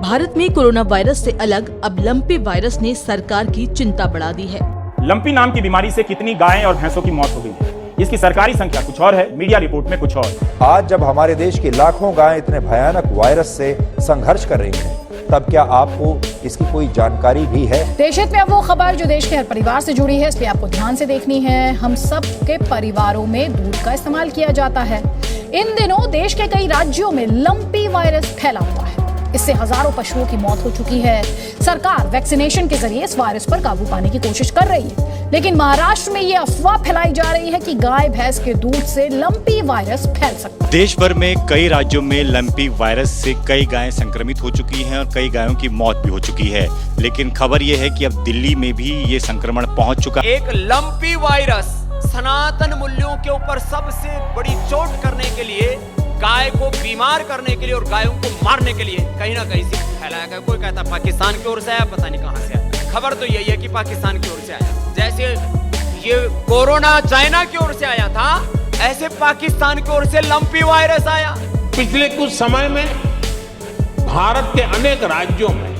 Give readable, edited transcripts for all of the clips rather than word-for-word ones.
भारत में corona virus से अलग अब लंपी वायरस ने सरकार की चिंता बढ़ा दी है। लंपी नाम की बीमारी से कितनी गायें और भैंसों की मौत हो गई है, इसकी सरकारी संख्या कुछ और है, मीडिया रिपोर्ट में कुछ और। आज जब हमारे देश की लाखों गायें इतने भयानक वायरस से संघर्ष कर रही हैं, तब क्या आपको इसकी कोई जानकारी भी है? देश हित में अब वो खबर जो देश के हर परिवार से जुड़ी है, इसलिए आपको ध्यान से देखनी है। हम सब के परिवारों में दूध का इस्तेमाल किया जाता है। इन दिनों देश के कई राज्यों में लंपी वायरस फैला हुआ है। इससे हजारों पशुओं की मौत हो चुकी है। सरकार वैक्सीनेशन के जरिए इस वायरस पर काबू पाने की कोशिश कर रही है, लेकिन महाराष्ट्र में ये अफवाह फैलाई जा रही है कि गाय भैंस के दूध से लंपी वायरस फैल सकता है। देश भर में कई राज्यों में लंपी वायरस से कई गायें संक्रमित हो चुकी हैं और कई गायों की मौत भी हो चुकी है। लेकिन खबर ये है कि अब दिल्ली में भी ये संक्रमण पहुंच चुका है। एक लंपी वायरस सनातन मूल्यों के ऊपर सबसे बड़ी चोट करने के लिए, गाय को बीमार करने के लिए और गायों को मारने के लिए कहीं ना कहीं से फैलाया गया। कोई कहता पाकिस्तान की ओर से आया, पता नहीं कहां से आया। खबर तो यही है कि पाकिस्तान की ओर से आया। जैसे ये कोरोना चाइना की ओर से आया था, ऐसे पाकिस्तान की ओर से लंपी वायरस आया। पिछले कुछ समय में भारत के अनेक राज्यों में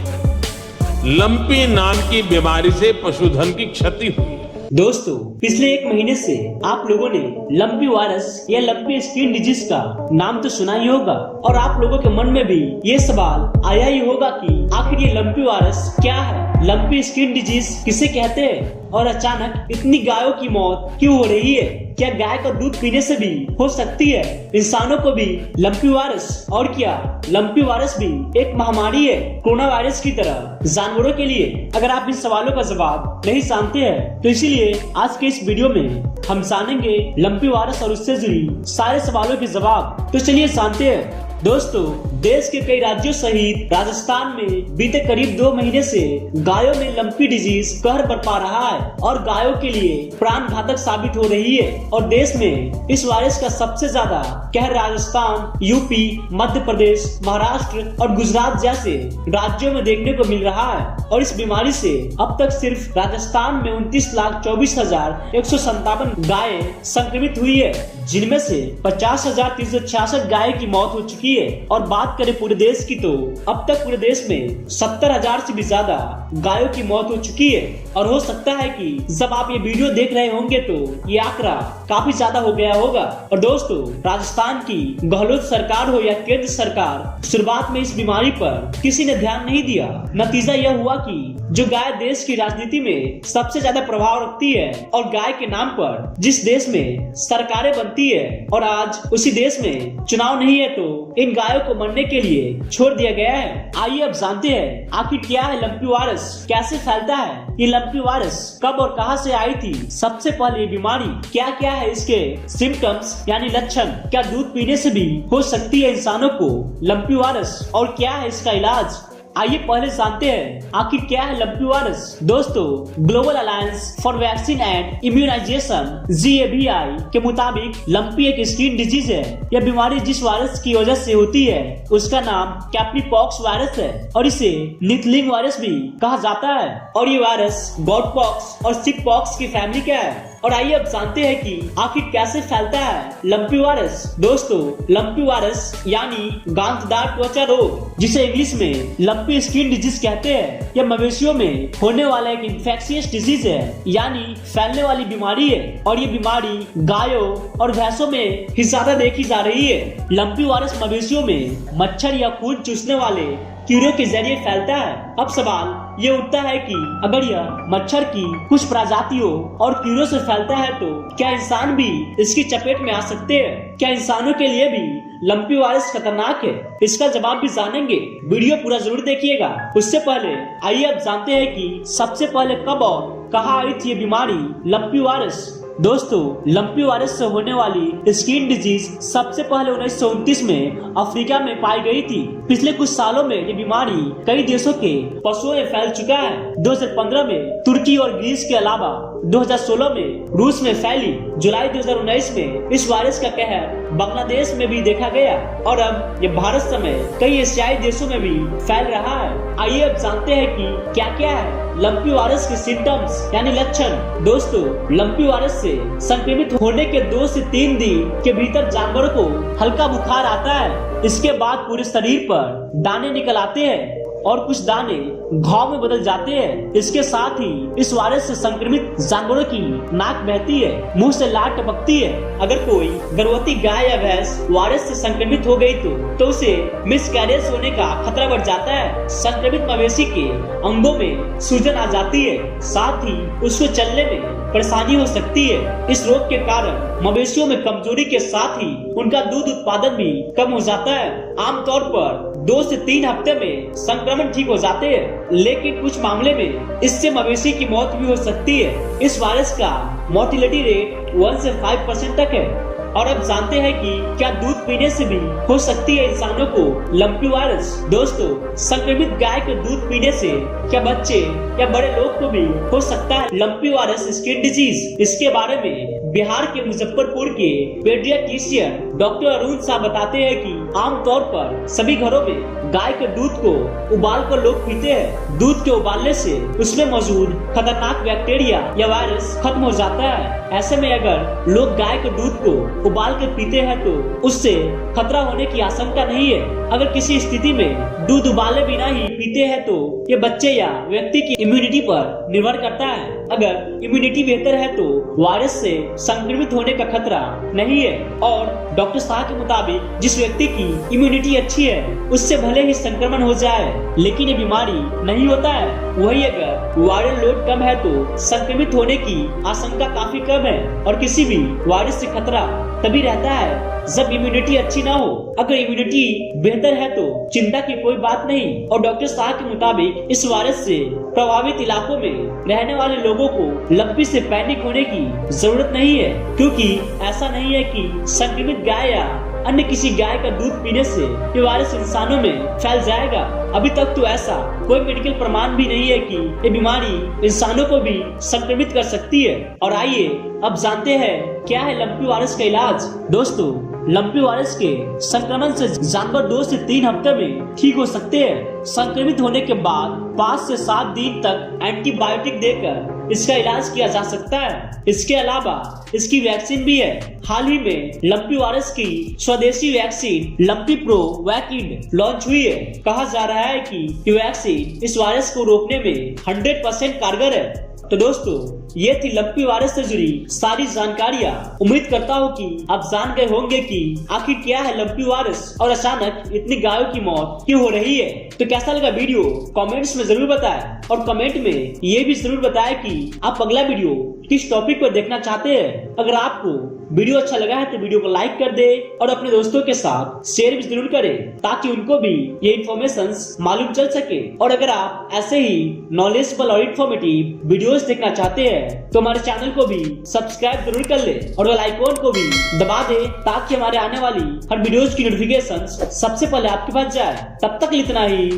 लंपी नाम की बीमारी से पशुधन की क्षति हुई। दोस्तों, पिछले एक महीने से आप लोगों ने लंपी वायरस या लंपी स्किन डिजीज का नाम तो सुना ही होगा और आप लोगों के मन में भी ये सवाल आया ही होगा कि आखिर ये लंपी वायरस क्या है, लंपी स्किन डिजीज किसे कहते हैं और अचानक इतनी गायों की मौत क्यों हो रही है? क्या गाय का दूध पीने से भी हो सकती है इंसानों को भी लंपी वायरस? और क्या लंपी वायरस भी एक महामारी है कोरोना वायरस की तरह जानवरों के लिए? अगर आप इन सवालों का जवाब नहीं जानते हैं तो इसीलिए आज के इस वीडियो में हम जानेंगे लंपी वायरस और उससे जुड़ी सारे सवालों के जवाब। तो चलिए जानते हैं। दोस्तों, देश के कई राज्यों सहित राजस्थान में बीते करीब 2 महीने से गायों में लंपी डिजीज कहर बरपा रहा है और गायों के लिए प्राण घातक साबित हो रही है। और देश में इस वायरस का सबसे ज्यादा कहर राजस्थान, यूपी, मध्य प्रदेश, महाराष्ट्र और गुजरात जैसे राज्यों में देखने को मिल रहा है। और इस बीमारी से अब तक सिर्फ राजस्थान में 29,24,157 गायें संक्रमित हुई है, जिनमें से 50,366 गाय की मौत हो चुकी है। और बात करें पूरे देश की तो अब तक पूरे देश में 70,000 से भी ज्यादा गायों की मौत हो चुकी है। और हो सकता है कि जब आप ये वीडियो देख रहे होंगे तो ये आंकड़ा काफी ज्यादा हो गया होगा। और दोस्तों, राजस्थान की गहलोत सरकार हो या केंद्र सरकार, शुरुआत में इस बीमारी पर किसी ने ध्यान नहीं दिया। नतीजा यह हुआ कि जो गाय देश की राजनीति में सबसे ज्यादा प्रभाव रखती है और गाय के नाम पर जिस देश में सरकारें बनती है और आज उसी देश में चुनाव नहीं है, तो इन गायों को मरने के लिए छोड़ दिया गया है। आइए अब जानते हैं आखिर क्या है लंपी वायरस, कैसे फैलता है ये लंपी वायरस, कब और कहां से आई थी सबसे पहले ये बीमारी, क्या क्या है इसके सिम्टम्स यानी लक्षण, क्या दूध पीने से भी हो सकती है इंसानों को लंपी वायरस और क्या है इसका इलाज। आइए पहले जानते हैं आखिर क्या है लंपी वायरस। दोस्तों, global alliance for vaccine and immunisation GAVI के मुताबिक लंपी एक स्किन डिजीज है। यह बीमारी जिस वायरस की वजह से होती है उसका नाम कैप्नीपॉक्स वायरस है और इसे निथलिंग वायरस भी कहा जाता है। और ये वायरस गॉट पॉक्स और सिक पॉक्स की फैमिली का है। और आइए अब जानते हैं कि आखिर कैसे फैलता है लंपी वायरस। दोस्तों, लंपी वायरस यानी गांठदार त्वचा रोग, जिसे इंग्लिश में लंपी स्किन डिजीज कहते हैं, यह मवेशियों में होने वाला एक इन्फेक्शियस डिजीज है, यानी फैलने वाली बीमारी है। और ये बीमारी गायों और भैंसों में ही ज्यादा देखी जा रही है। लंपी वायरस मवेशियों में मच्छर या खून चूसने वाले कीड़ों के जरिए फैलता है। अब सवाल ये उठता है कि अगर यह मच्छर की कुछ प्रजातियों और कीड़ों से फैलता है तो क्या इंसान भी इसकी चपेट में आ सकते हैं? क्या इंसानों के लिए भी लंपी वायरस खतरनाक है? इसका जवाब भी जानेंगे, वीडियो पूरा जरूर देखिएगा। उससे पहले आइए अब जानते हैं कि सबसे पहले कब और कहाँ आई थी ये बीमारी लंपी वायरस। दोस्तों, लंपी वायरस से होने वाली स्किन डिजीज सबसे पहले 1929 में अफ्रीका में पाई गई थी। पिछले कुछ सालों में ये बीमारी कई देशों के पशुओं में फैल चुका है। 2015 में तुर्की और ग्रीस के अलावा 2016 में रूस में फैली। जुलाई 2019 में इस वायरस का कहर बांग्लादेश में भी देखा गया और अब ये भारत समेत कई एशियाई देशों में भी फैल रहा है। आइए अब जानते हैं कि क्या क्या है लंपी वायरस के सिम्टम्स यानी लक्षण। दोस्तों, लंपी वायरस से संक्रमित होने के 2 से 3 दिन के भीतर जानवरों को हल्का बुखार आता है। इसके बाद पूरे शरीर पर दाने निकल आते हैं और कुछ दाने घाव में बदल जाते हैं। इसके साथ ही इस वायरस से संक्रमित जानवरों की नाक बहती है, मुंह से लार टपकती है। अगर कोई गर्भवती गाय या भैंस वायरस से संक्रमित हो गई तो उसे मिसकैरेज होने का खतरा बढ़ जाता है। संक्रमित मवेशी के अंगों में सूजन आ जाती है, साथ ही उसको चलने में परेशानी हो सकती है। इस रोग के कारण मवेशियों में कमजोरी के साथ ही उनका दूध उत्पादन भी कम हो जाता है। आमतौर पर 2 से 3 हफ्ते में संक्रमण ठीक हो जाते हैं, लेकिन कुछ मामले में इससे मवेशी की मौत भी हो सकती है। इस वायरस का मोर्टेलिटी रेट 1 से 5% तक है। और अब जानते हैं कि क्या दूध पीने से भी हो सकती है इंसानों को लंपी वायरस। दोस्तों, संक्रमित गाय के दूध पीने से क्या बच्चे या बड़े लोग को भी हो सकता है लंपी वायरस स्किन डिजीज। इसके बारे में बिहार के मुजफ्फरपुर के पेडियाट्रिशियन डॉक्टर अरुण शाह बताते हैं कि आमतौर पर सभी घरों में गाय के दूध को उबाल कर लोग पीते हैं। दूध के उबालने से उसमें मौजूद खतरनाक बैक्टीरिया या वायरस खत्म हो जाता है। ऐसे में अगर लोग गाय के दूध को उबाल कर पीते हैं तो उससे खतरा होने की आशंका नहीं है। अगर किसी स्थिति में दूध उबाले बिना ही पीते हैं तो ये बच्चे या व्यक्ति की इम्यूनिटी पर निर्भर करता है। अगर इम्यूनिटी बेहतर है तो वायरस से संक्रमित होने का खतरा नहीं है। और डॉक्टर शाह के मुताबिक जिस व्यक्ति की इम्यूनिटी अच्छी है उससे भले ही संक्रमण हो जाए लेकिन ये बीमारी नहीं होता है। वही अगर वायरल लोड कम है तो संक्रमित होने की आशंका काफी कम है। और किसी भी वायरस से खतरा तभी रहता है जब इम्यूनिटी अच्छी ना हो। अगर इम्यूनिटी बेहतर है तो चिंता की कोई बात नहीं। और डॉक्टर शाह के मुताबिक इस वायरस से प्रभावित इलाकों में रहने वाले लोगों को लंपी से पैनिक होने की जरूरत नहीं है, क्योंकि ऐसा नहीं है कि संक्रमित गाय या अन्य किसी गाय का दूध पीने से ये वायरस इंसानों में फैल जाएगा। अभी तक तो ऐसा कोई मेडिकल प्रमाण भी नहीं है कि ये बीमारी इंसानों को भी संक्रमित कर सकती है। और आइए अब जानते हैं क्या है लंपी वायरस का इलाज। दोस्तों, लंपी वायरस के संक्रमण से जानवर 2 से 3 हफ्ते में ठीक हो सकते हैं। संक्रमित होने के बाद 5 से 7 दिन तक एंटीबायोटिक देकर इसका इलाज किया जा सकता है। इसके अलावा इसकी वैक्सीन भी है। हाल ही में लंपी वायरस की स्वदेशी वैक्सीन लंपी प्रो वैकिड लॉन्च हुई है। कहा जा रहा है कि ये वैक्सीन इस वायरस को रोकने में 100% कारगर है। तो दोस्तों, ये थी लंपी वायरस से जुड़ी सारी जानकारियां। उम्मीद करता हूँ कि आप जान गए होंगे कि आखिर क्या है लंपी वायरस और अचानक इतनी गायों की मौत क्यों हो रही है। तो कैसा लगा वीडियो कमेंट्स में जरूर बताएं और कमेंट में ये भी जरूर बताएं कि आप अगला वीडियो किस टॉपिक पर देखना चाहते हैं। अगर आपको वीडियो अच्छा लगा है तो वीडियो को लाइक कर दे और अपने दोस्तों के साथ शेयर भी जरूर करें ताकि उनको भी ये इन्फॉर्मेशंस मालूम चल सके। और अगर आप ऐसे ही नॉलेजेबल और इन्फॉर्मेटिव वीडियोस देखना चाहते हैं तो हमारे चैनल को भी सब्सक्राइब जरूर कर ले और बेल आइकॉन को भी दबा दे ताकि हमारे आने वाली हर वीडियोस की नोटिफिकेशन सबसे पहले आपके पास जाए। तब तक इतना ही,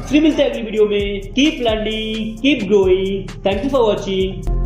फिर मिलते हैं अगली वीडियो में। Keep learning, keep growing. Thank you for watching.